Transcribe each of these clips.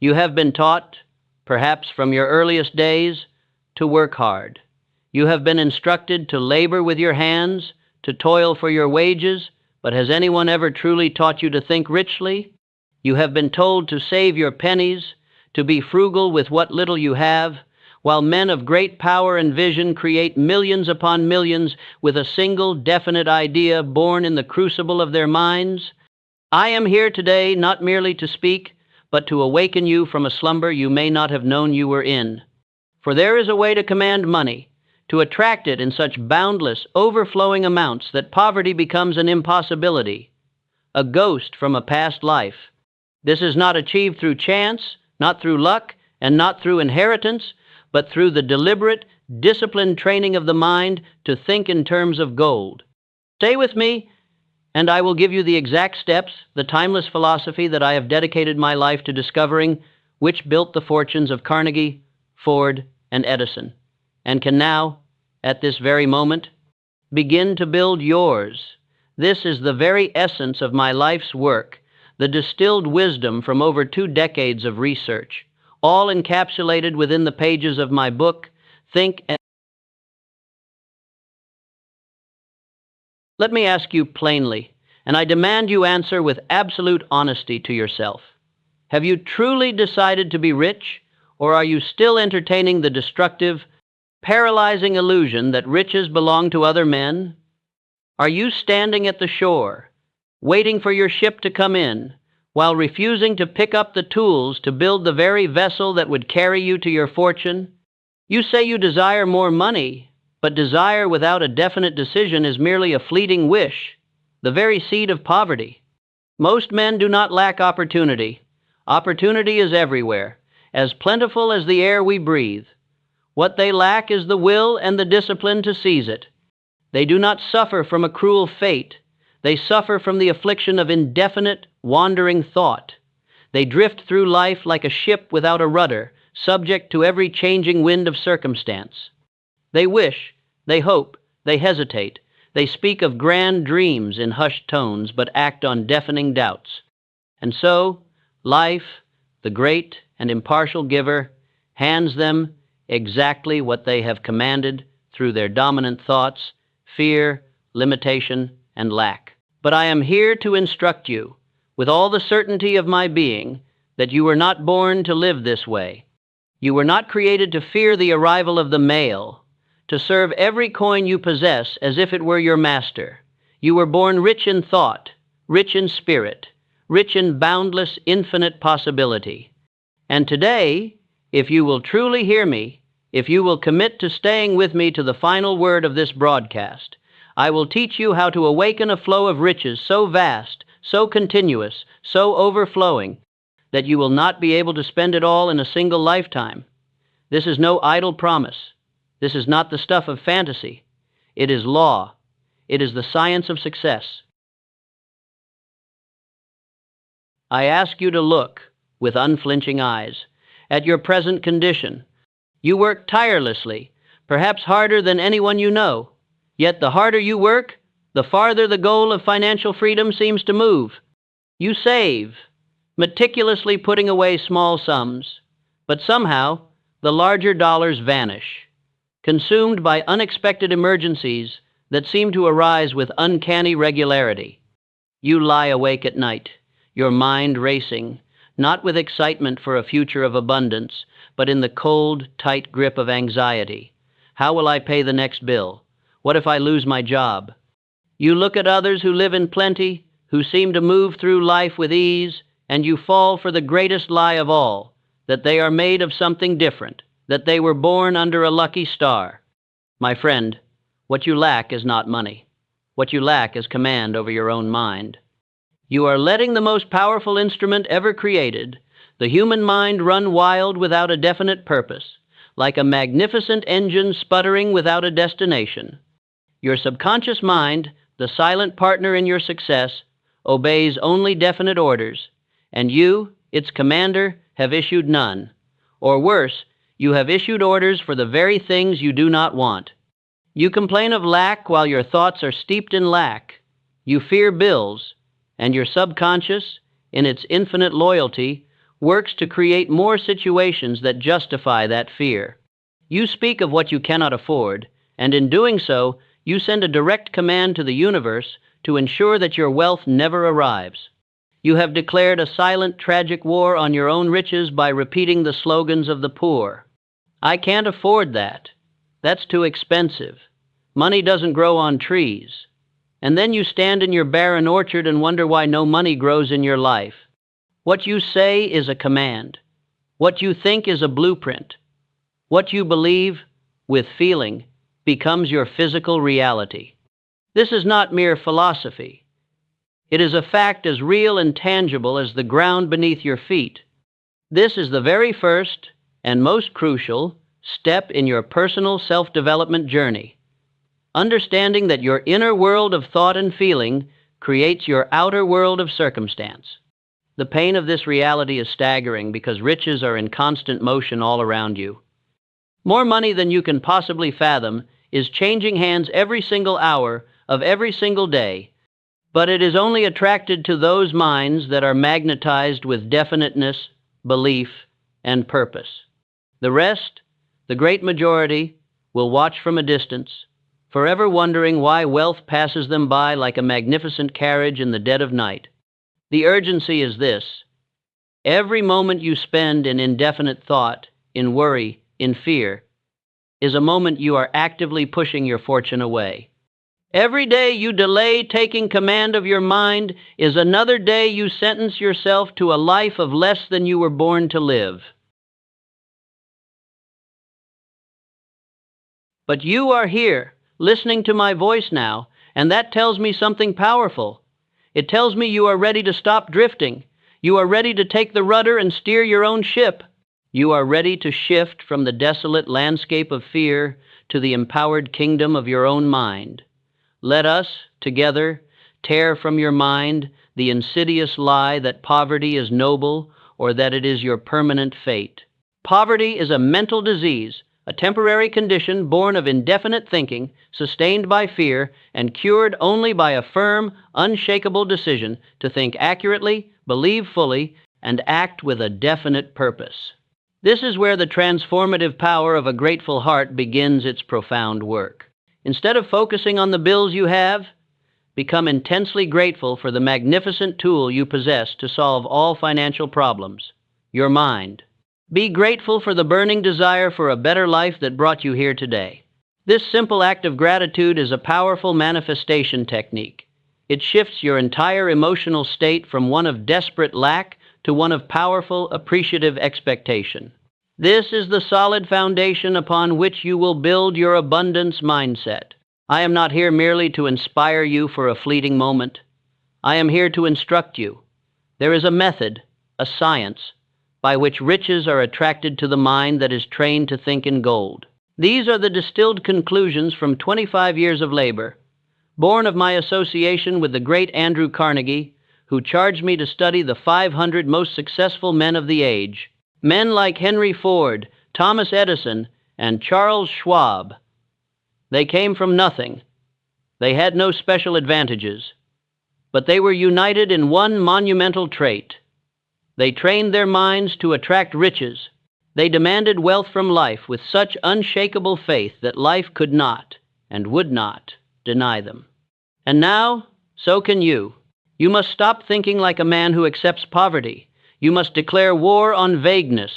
You have been taught, perhaps from your earliest days, to work hard. You have been instructed to labor with your hands, to toil for your wages, but has anyone ever truly taught you to think richly? You have been told to save your pennies, to be frugal with what little you have, while men of great power and vision create millions upon millions with a single definite idea born in the crucible of their minds. I am here today not merely to speak, but to awaken you from a slumber you may not have known you were in. For there is a way to command money, to attract it in such boundless, overflowing amounts that poverty becomes an impossibility, a ghost from a past life. This is not achieved through chance, not through luck, and not through inheritance, but through the deliberate, disciplined training of the mind to think in terms of gold. Stay with me, and I will give you the exact steps, the timeless philosophy that I have dedicated my life to discovering, which built the fortunes of Carnegie, Ford, and Edison, and can now, at this very moment, begin to build yours. This is the very essence of my life's work, the distilled wisdom from over 2 decades of research, all encapsulated within the pages of my book, Think and... Let me ask you plainly, and I demand you answer with absolute honesty to yourself. Have you truly decided to be rich, or are you still entertaining the destructive, paralyzing illusion that riches belong to other men? Are you standing at the shore, waiting for your ship to come in, while refusing to pick up the tools to build the very vessel that would carry you to your fortune? You say you desire more money, but desire without a definite decision is merely a fleeting wish, the very seed of poverty. Most men do not lack opportunity. Opportunity is everywhere, as plentiful as the air we breathe. What they lack is the will and the discipline to seize it. They do not suffer from a cruel fate. They suffer from the affliction of indefinite, wandering thought. They drift through life like a ship without a rudder, subject to every changing wind of circumstance. They wish, they hope, they hesitate. They speak of grand dreams in hushed tones, but act on deafening doubts. And so, life, the great and impartial giver, hands them exactly what they have commanded through their dominant thoughts, fear, limitation, and lack. But I am here to instruct you, with all the certainty of my being, that you were not born to live this way. You were not created to fear the arrival of the mail, to serve every coin you possess as if it were your master. You were born rich in thought, rich in spirit, rich in boundless, infinite possibility. And today, if you will truly hear me, if you will commit to staying with me to the final word of this broadcast, I will teach you how to awaken a flow of riches so vast, so continuous, so overflowing, that you will not be able to spend it all in a single lifetime. This is no idle promise. This is not the stuff of fantasy. It is law. It is the science of success. I ask you to look, with unflinching eyes, at your present condition. You work tirelessly, perhaps harder than anyone you know. Yet the harder you work, the farther the goal of financial freedom seems to move. You save, meticulously putting away small sums, but somehow the larger dollars vanish, consumed by unexpected emergencies that seem to arise with uncanny regularity. You lie awake at night, your mind racing, not with excitement for a future of abundance, but in the cold, tight grip of anxiety. How will I pay the next bill? What if I lose my job? You look at others who live in plenty, who seem to move through life with ease, and you fall for the greatest lie of all, that they are made of something different, that they were born under a lucky star. My friend, what you lack is not money. What you lack is command over your own mind. You are letting the most powerful instrument ever created, the human mind, run wild without a definite purpose, like a magnificent engine sputtering without a destination. Your subconscious mind, the silent partner in your success, obeys only definite orders, and you, its commander, have issued none. Or worse, you have issued orders for the very things you do not want. You complain of lack while your thoughts are steeped in lack. You fear bills, and your subconscious, in its infinite loyalty, works to create more situations that justify that fear. You speak of what you cannot afford, and in doing so, you send a direct command to the universe to ensure that your wealth never arrives. You have declared a silent, tragic war on your own riches by repeating the slogans of the poor. I can't afford that. That's too expensive. Money doesn't grow on trees. And then you stand in your barren orchard and wonder why no money grows in your life. What you say is a command. What you think is a blueprint. What you believe, with feeling, becomes your physical reality. This is not mere philosophy. It is a fact as real and tangible as the ground beneath your feet. This is the very first and most crucial step in your personal self-development journey. Understanding that your inner world of thought and feeling creates your outer world of circumstance. The pain of this reality is staggering because riches are in constant motion all around you. More money than you can possibly fathom is changing hands every single hour of every single day, but it is only attracted to those minds that are magnetized with definiteness, belief, and purpose. The rest, the great majority, will watch from a distance, forever wondering why wealth passes them by like a magnificent carriage in the dead of night. The urgency is this: every moment you spend in indefinite thought, in worry, in fear, is a moment you are actively pushing your fortune away. Every day you delay taking command of your mind is another day you sentence yourself to a life of less than you were born to live. But you are here, listening to my voice now, and that tells me something powerful. It tells me you are ready to stop drifting. You are ready to take the rudder and steer your own ship. You are ready to shift from the desolate landscape of fear to the empowered kingdom of your own mind. Let us, together, tear from your mind the insidious lie that poverty is noble or that it is your permanent fate. Poverty is a mental disease, a temporary condition born of indefinite thinking, sustained by fear, and cured only by a firm, unshakable decision to think accurately, believe fully, and act with a definite purpose. This is where the transformative power of a grateful heart begins its profound work. Instead of focusing on the bills you have, become intensely grateful for the magnificent tool you possess to solve all financial problems: your mind. Be grateful for the burning desire for a better life that brought you here today. This simple act of gratitude is a powerful manifestation technique. It shifts your entire emotional state from one of desperate lack to one of powerful, appreciative expectation. This is the solid foundation upon which you will build your abundance mindset. I am not here merely to inspire you for a fleeting moment. I am here to instruct you. There is a method, a science, by which riches are attracted to the mind that is trained to think in gold. These are the distilled conclusions from 25 years of labor, born of my association with the great Andrew Carnegie, who charged me to study the 500 most successful men of the age. Men like Henry Ford, Thomas Edison, and Charles Schwab. They came from nothing. They had no special advantages, but they were united in one monumental trait. They trained their minds to attract riches. They demanded wealth from life with such unshakable faith that life could not and would not deny them. And now, so can you. You must stop thinking like a man who accepts poverty. You must declare war on vagueness.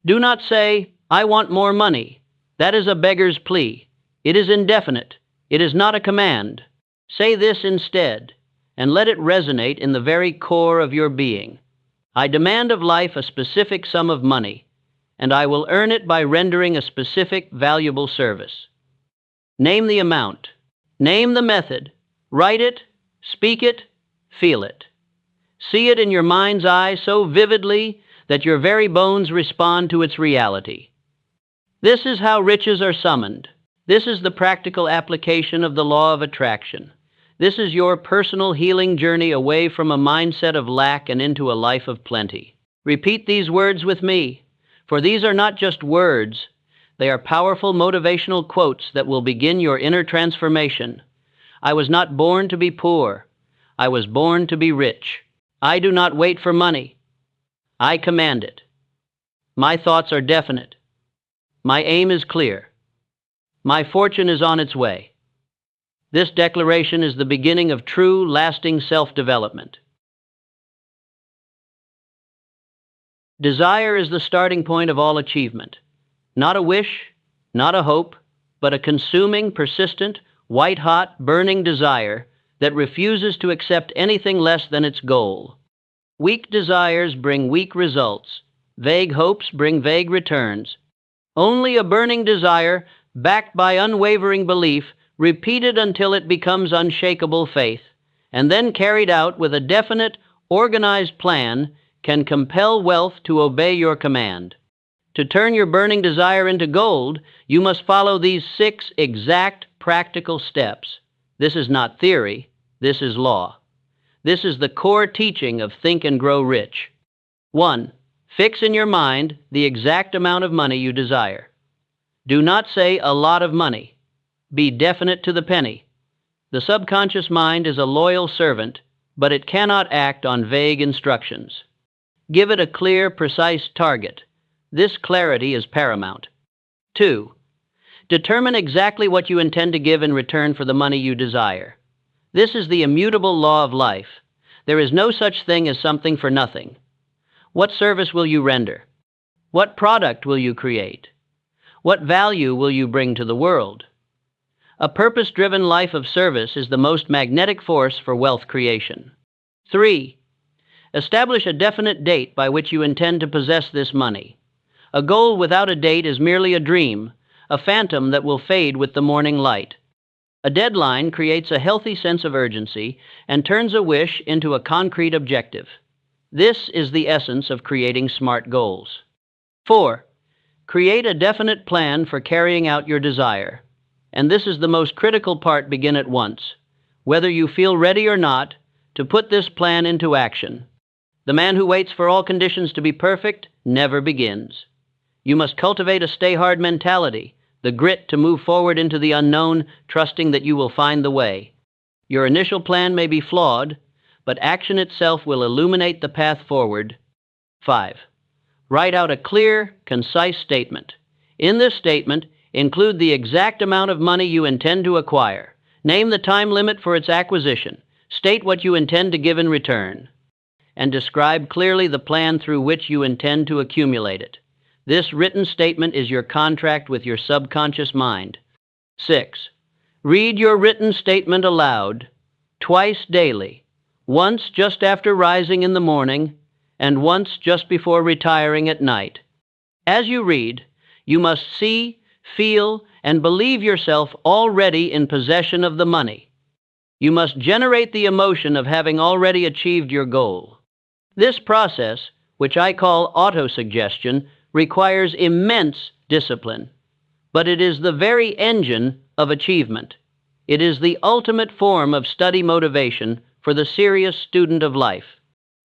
Do not say, "I want more money." That is a beggar's plea. It is indefinite. It is not a command. Say this instead, and let it resonate in the very core of your being. I demand of life a specific sum of money, and I will earn it by rendering a specific, valuable service. Name the amount. Name the method. Write it, speak it, feel it. See it in your mind's eye so vividly that your very bones respond to its reality. This is how riches are summoned. This is the practical application of the law of attraction. This is your personal healing journey away from a mindset of lack and into a life of plenty. Repeat these words with me, for these are not just words. They are powerful motivational quotes that will begin your inner transformation. I was not born to be poor. I was born to be rich. I do not wait for money. I command it. My thoughts are definite. My aim is clear. My fortune is on its way. This declaration is the beginning of true, lasting self-development. Desire is the starting point of all achievement. Not a wish, not a hope, but a consuming, persistent, white-hot, burning desire that refuses to accept anything less than its goal. Weak desires bring weak results. Vague hopes bring vague returns. Only a burning desire, backed by unwavering belief, repeated until it becomes unshakable faith, and then carried out with a definite, organized plan, can compel wealth to obey your command. To turn your burning desire into gold, you must follow these 6 exact, practical steps. This is not theory, this is law. This is the core teaching of Think and Grow Rich. 1. Fix in your mind the exact amount of money you desire. Do not say a lot of money. Be definite to the penny. The subconscious mind is a loyal servant, but it cannot act on vague instructions. Give it a clear, precise target. This clarity is paramount. 2. Determine exactly what you intend to give in return for the money you desire. This is the immutable law of life. There is no such thing as something for nothing. What service will you render? What product will you create? What value will you bring to the world? A purpose-driven life of service is the most magnetic force for wealth creation. 3. Establish a definite date by which you intend to possess this money. A goal without a date is merely a dream, a phantom that will fade with the morning light. A deadline creates a healthy sense of urgency and turns a wish into a concrete objective. This is the essence of creating smart goals. 4. Create a definite plan for carrying out your desire. And this is the most critical part. Begin at once, whether you feel ready or not, to put this plan into action. The man who waits for all conditions to be perfect never begins. You must cultivate a stay-hard mentality, the grit to move forward into the unknown, trusting that you will find the way. Your initial plan may be flawed, but action itself will illuminate the path forward. 5. Write out a clear, concise statement. In this statement, include the exact amount of money you intend to acquire. Name the time limit for its acquisition. State what you intend to give in return. And describe clearly the plan through which you intend to accumulate it. This written statement is your contract with your subconscious mind. 6. Read your written statement aloud, twice daily, once just after rising in the morning, and once just before retiring at night. As you read, you must see, feel, and believe yourself already in possession of the money. You must generate the emotion of having already achieved your goal. This process, which I call autosuggestion, requires immense discipline, but it is the very engine of achievement. It is the ultimate form of study motivation for the serious student of life.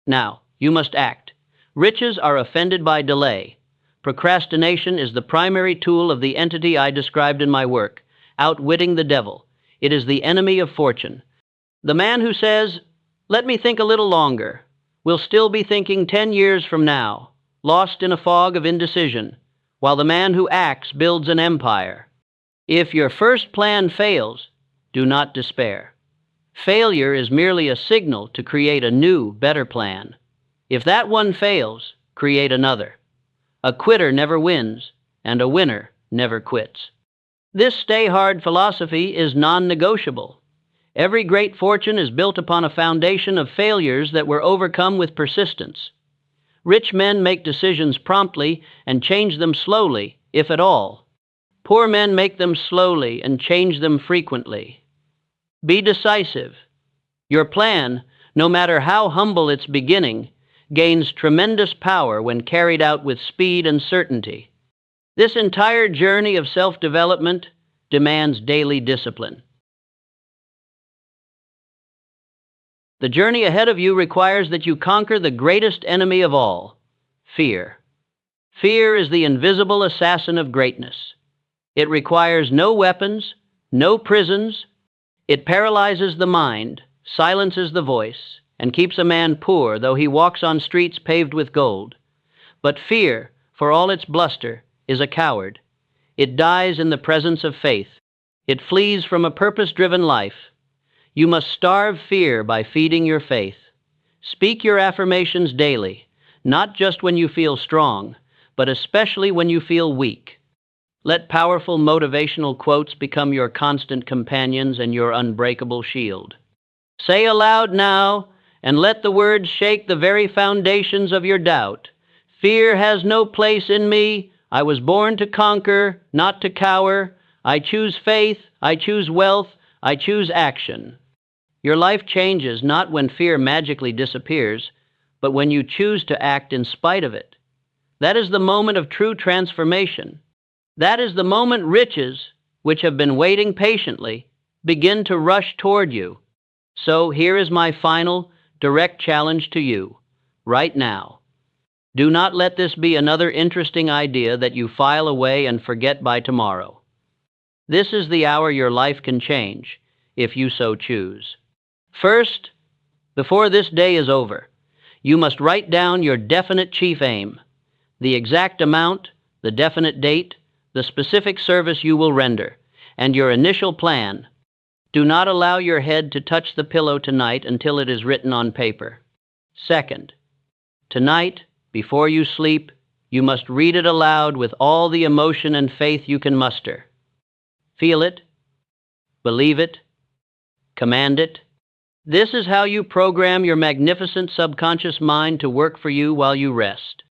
Now, you must act. Riches are offended by delay. Procrastination is the primary tool of the entity I described in my work, Outwitting the Devil. It is the enemy of fortune. The man who says, "Let me think a little longer," will still be thinking 10 years from now, lost in a fog of indecision, while the man who acts builds an empire. If your first plan fails, do not despair. Failure is merely a signal to create a new, better plan. If that one fails, create another. A quitter never wins, and a winner never quits. This stay-hard philosophy is non-negotiable. Every great fortune is built upon a foundation of failures that were overcome with persistence. Rich men make decisions promptly and change them slowly, if at all. Poor men make them slowly and change them frequently. Be decisive. Your plan, no matter how humble its beginning, gains tremendous power when carried out with speed and certainty. This entire journey of self-development demands daily discipline. The journey ahead of you requires that you conquer the greatest enemy of all, fear. Fear is the invisible assassin of greatness. It requires no weapons, no prisons. It paralyzes the mind, silences the voice, and keeps a man poor, though he walks on streets paved with gold. But fear, for all its bluster, is a coward. It dies in the presence of faith. It flees from a purpose-driven life. You must starve fear by feeding your faith. Speak your affirmations daily, not just when you feel strong, but especially when you feel weak. Let powerful motivational quotes become your constant companions and your unbreakable shield. Say aloud now, and let the words shake the very foundations of your doubt. Fear has no place in me. I was born to conquer, not to cower. I choose faith, I choose wealth, I choose action. Your life changes not when fear magically disappears, but when you choose to act in spite of it. That is the moment of true transformation. That is the moment riches, which have been waiting patiently, begin to rush toward you. So here is my final, direct challenge to you, right now. Do not let this be another interesting idea that you file away and forget by tomorrow. This is the hour your life can change, if you so choose. First, before this day is over, you must write down your definite chief aim, the exact amount, the definite date, the specific service you will render, and your initial plan. Do not allow your head to touch the pillow tonight until it is written on paper. Second, tonight, before you sleep, you must read it aloud with all the emotion and faith you can muster. Feel it, believe it, command it. This is how you program your magnificent subconscious mind to work for you while you rest.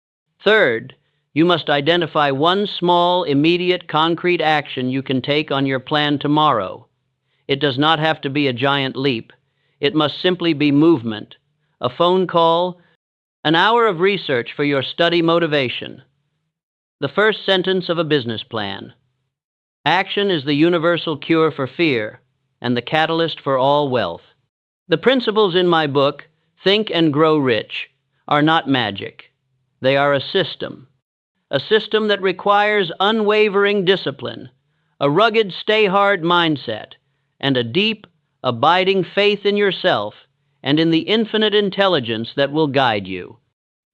Third, you must identify one small, immediate, concrete action you can take on your plan tomorrow. It does not have to be a giant leap. It must simply be movement, a phone call, an hour of research for your study motivation. The first sentence of a business plan. Action is the universal cure for fear and the catalyst for all wealth. The principles in my book, Think and Grow Rich, are not magic. They are a system that requires unwavering discipline, a rugged stay-hard mindset, and a deep, abiding faith in yourself and in the infinite intelligence that will guide you.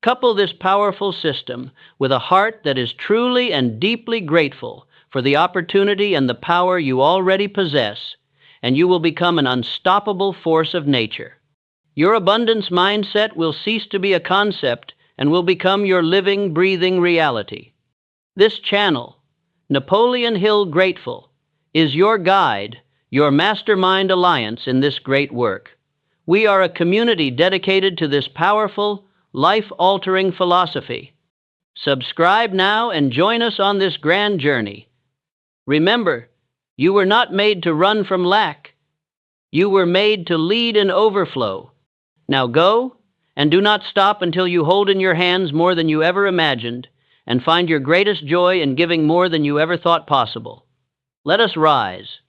Couple this powerful system with a heart that is truly and deeply grateful for the opportunity and the power you already possess, and you will become an unstoppable force of nature. Your abundance mindset will cease to be a concept and will become your living, breathing reality. This channel, Napoleon Hill Grateful, is your guide, your mastermind alliance in this great work. We are a community dedicated to this powerful, life-altering philosophy. Subscribe now and join us on this grand journey. Remember, you were not made to run from lack. You were made to lead in overflow. Now go, and do not stop until you hold in your hands more than you ever imagined, and find your greatest joy in giving more than you ever thought possible. Let us rise.